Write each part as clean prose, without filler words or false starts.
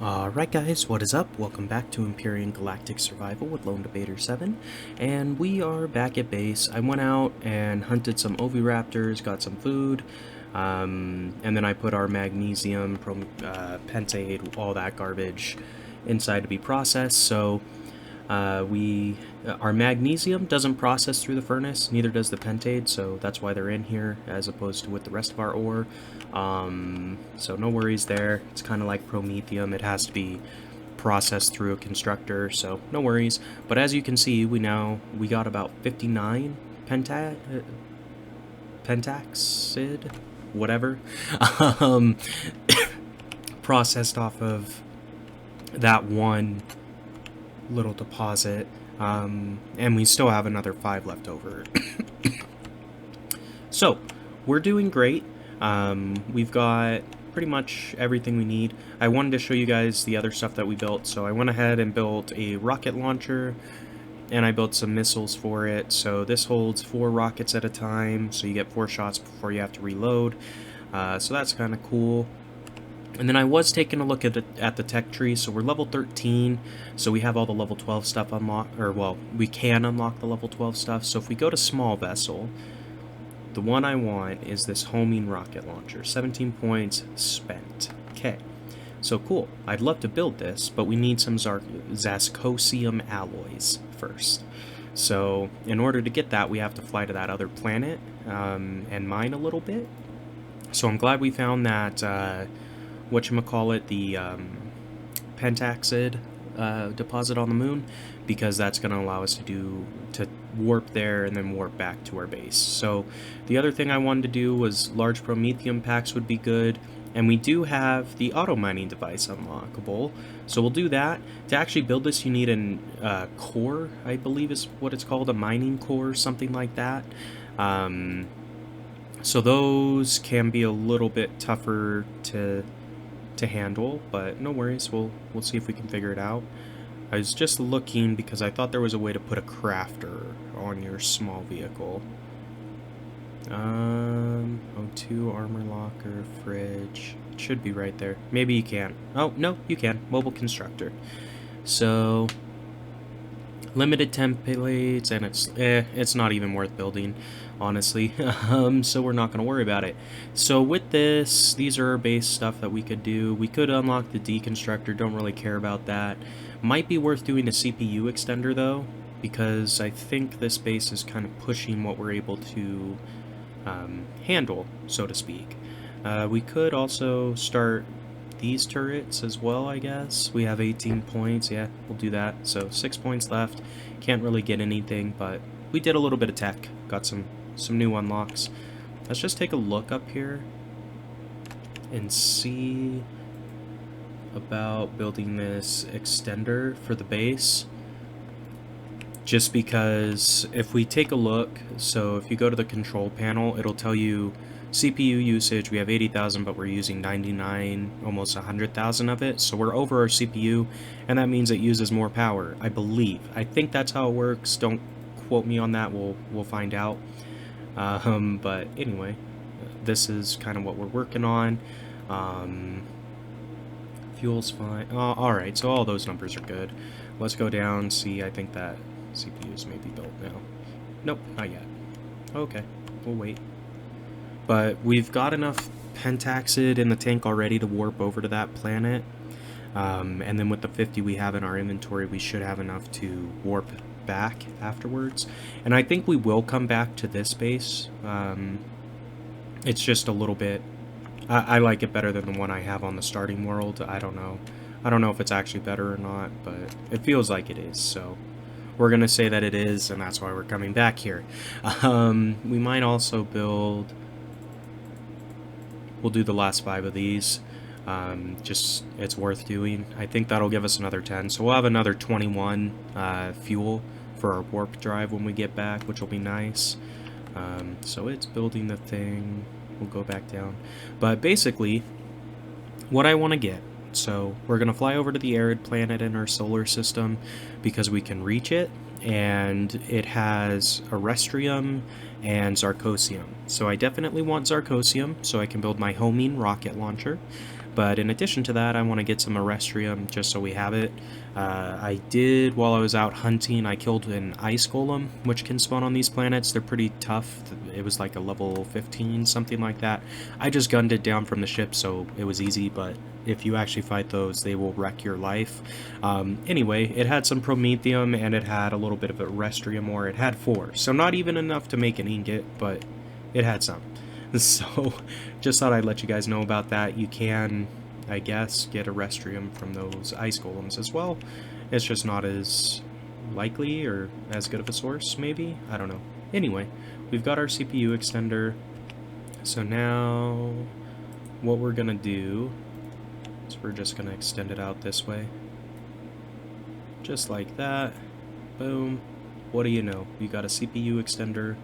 Alright guys, what is up? Welcome back to Empyrion Galactic Survival with LD7, and we are back at base. I went out and hunted some oviraptors, got some food, and then I put our magnesium, pentade, all that garbage inside to be processed. So our magnesium doesn't process through the furnace, neither does the pentade, so that's why they're in here as opposed to with the rest of our ore. So no worries there. It's kind of like promethium. It has to be processed through a constructor, so no worries. But as you can see, we got about 59 pentaxid, whatever, processed off of that one little deposit, and we still have another 5 left over. So we're doing great. We've got pretty much everything we need. I wanted to show you guys the other stuff that we built, so I went ahead and built a rocket launcher, and I built some missiles for it. So this holds 4 rockets at a time, so you get 4 shots before you have to reload. So that's kind of cool. And then I was taking a look at the tech tree, so we're level 13, so we have all the level 12 stuff unlocked, or well, we can unlock the level 12 stuff. So if we go to small vessel, the one I want is this homing rocket launcher, 17 points spent. Okay, so cool. I'd love to build this, but we need some zascosium alloys first. So in order to get that, we have to fly to that other planet and mine a little bit. So I'm glad we found that whatchamacallit, the pentaxid deposit on the moon, because that's going to allow us to warp there and then warp back to our base. So the other thing I wanted to do was large promethium packs would be good, and we do have the auto mining device unlockable, so we'll do that. To actually build this, you need a core, I believe is what it's called, a mining core, something like that. So those can be a little bit tougher to handle, but no worries, we'll see if we can figure it out. I was just looking because I thought there was a way to put a crafter on your small vehicle. O2, armor locker, fridge. It should be right there. Maybe you can't. Oh, no, you can. Mobile constructor. So limited templates, and it's not even worth building, honestly. So we're not going to worry about it. So with this, these are our base stuff that we could do. We could unlock the deconstructor, don't really care about that. Might be worth doing a CPU extender though, because I think this base is kind of pushing what we're able to handle, so to speak. We could also start these turrets as well, I guess. We have 18 points, yeah, we'll do that. So 6 points left. Can't really get anything, but we did a little bit of tech. Got some new unlocks. Let's just take a look up here and see about building this extender for the base. Just because if we take a look, so if you go to the control panel, it'll tell you CPU usage. We have 80,000, but we're using 99, almost 100,000 of it, so we're over our CPU, and that means it uses more power, I believe. I think that's how it works. Don't quote me on that. We'll find out. But anyway, this is kind of what we're working on. Fuel's fine. Alright, so all those numbers are good. Let's go down, see. I think that CPU is maybe built now. Nope, not yet. Okay, we'll wait. But we've got enough pentaxid in the tank already to warp over to that planet. And then with the 50 we have in our inventory, we should have enough to warp back afterwards. And I think we will come back to this base. It's just a little bit... I like it better than the one I have on the starting world. I don't know. I don't know if it's actually better or not, but it feels like it is, so we're going to say that it is, and that's why we're coming back here. We might also build... We'll do the last 5 of these. Just, it's worth doing. I think that'll give us another 10. So we'll have another 21 fuel for our warp drive when we get back, which will be nice. So it's building the thing. We'll go back down. But basically, what I want to get. So we're going to fly over to the arid planet in our solar system because we can reach it. And it has Arestrium and Zarcosium. So I definitely want Zarcosium so I can build my homing rocket launcher. But in addition to that, I want to get some Erestrium just so we have it. I did, while I was out hunting, I killed an ice golem, which can spawn on these planets. They're pretty tough. It was like a level 15, something like that. I just gunned it down from the ship, so it was easy, but if you actually fight those, they will wreck your life. Anyway, it had some Promethium, and it had a little bit of Erestrium ore. It had 4, so not even enough to make an ingot, but it had some. So, just thought I'd let you guys know about that. You can, I guess, get Erestrium from those ice golems as well. It's just not as likely or as good of a source, maybe? I don't know. Anyway, we've got our CPU extender. So now, what we're gonna do is we're just gonna extend it out this way. Just like that. Boom. What do you know? You got a CPU extender.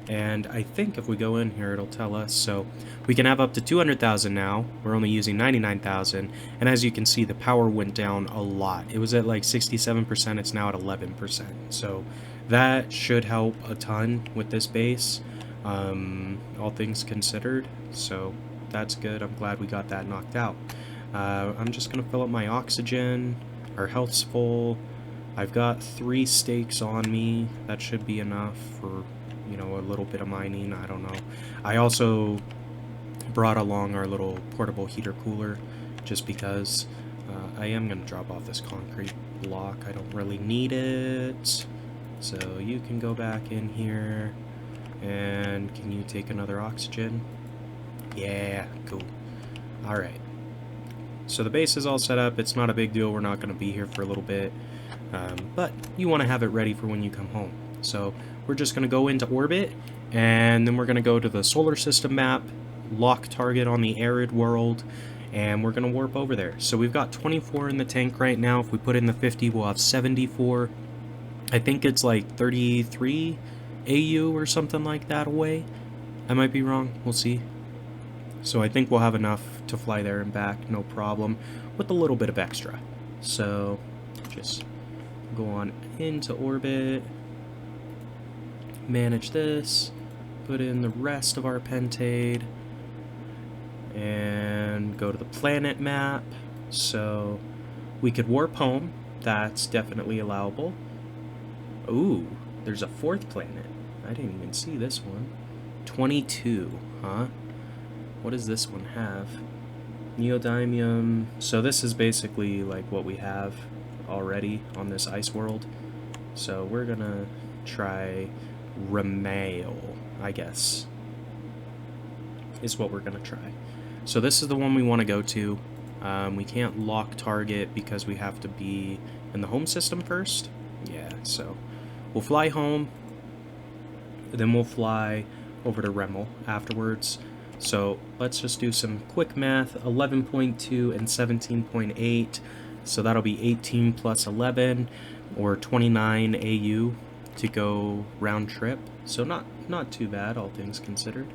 And I think if we go in here, it'll tell us. So we can have up to 200,000 now. We're only using 99,000. And as you can see, the power went down a lot. It was at like 67%. It's now at 11%. So that should help a ton with this base, all things considered. So that's good. I'm glad we got that knocked out. I'm just going to fill up my oxygen. Our health's full. I've got 3 stakes on me. That should be enough for, you know, a little bit of mining. I don't know. I also brought along our little portable heater cooler just because I am going to drop off this concrete block. I don't really need it. So you can go back in here. And can you take another oxygen? Yeah, cool. Alright. So the base is all set up. It's not a big deal. We're not going to be here for a little bit. But you want to have it ready for when you come home. So we're just going to go into orbit, and then we're going to go to the solar system map, lock target on the arid world, and we're going to warp over there. So we've got 24 in the tank right now. If we put in the 50, we'll have 74. I think it's like 33 AU or something like that away. I might be wrong. We'll see. So I think we'll have enough to fly there and back, no problem, with a little bit of extra. So just go on into orbit, manage this, put in the rest of our pentade, and go to the planet map. So we could warp home. That's definitely allowable. Ooh, there's a 4th planet. I didn't even see this one. 22, huh? What does this one have? Neodymium. So this is basically like what we have already on this ice world. So we're gonna try Ramail, I guess, is what we're gonna try. So this is the one we want to go to. We can't lock target because we have to be in the home system first. Yeah, so we'll fly home, then we'll fly over to Remel afterwards. So let's just do some quick math. 11.2 and 17.8. So that'll be 18 plus 11, or 29 AU to go round trip. So not too bad, all things considered.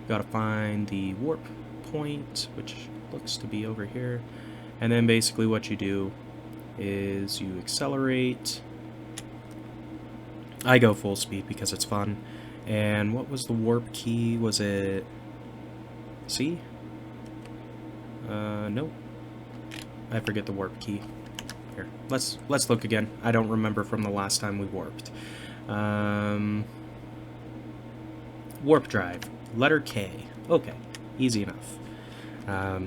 Gotta find the warp point, which looks to be over here. And then basically what you do is you accelerate. I go full speed because it's fun. And what was the warp key? Was it C? Nope. I forget the warp key. Here, let's look again. I don't remember from the last time we warped. Warp drive, letter K. Okay, easy enough.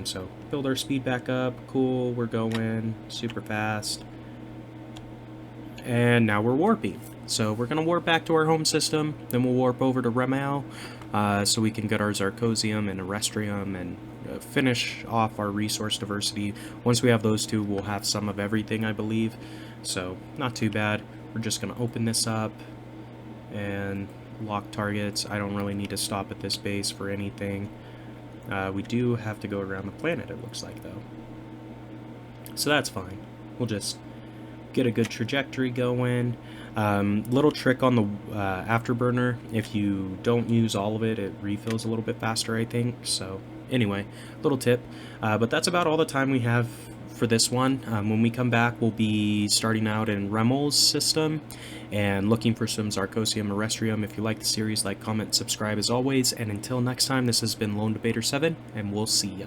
So build our speed back up. Cool, we're going super fast. And now we're warping. So we're going to warp back to our home system, then we'll warp over to Remel, so we can get our Zarcosium and Erestrium and finish off our resource diversity. Once we have those two, we'll have some of everything, I believe. So not too bad. We're just going to open this up and lock targets. I don't really need to stop at this base for anything. We do have to go around the planet, it looks like, though. So that's fine. We'll just get a good trajectory going. Little trick on the afterburner, if you don't use all of it, it refills a little bit faster, I think. So anyway, little tip. But that's about all the time we have for this one. When we come back, we'll be starting out in Remel's system and looking for some Zarcosium Erestrium. If you like the series, like, comment, subscribe as always, and until next time, this has been LD7, and we'll see ya.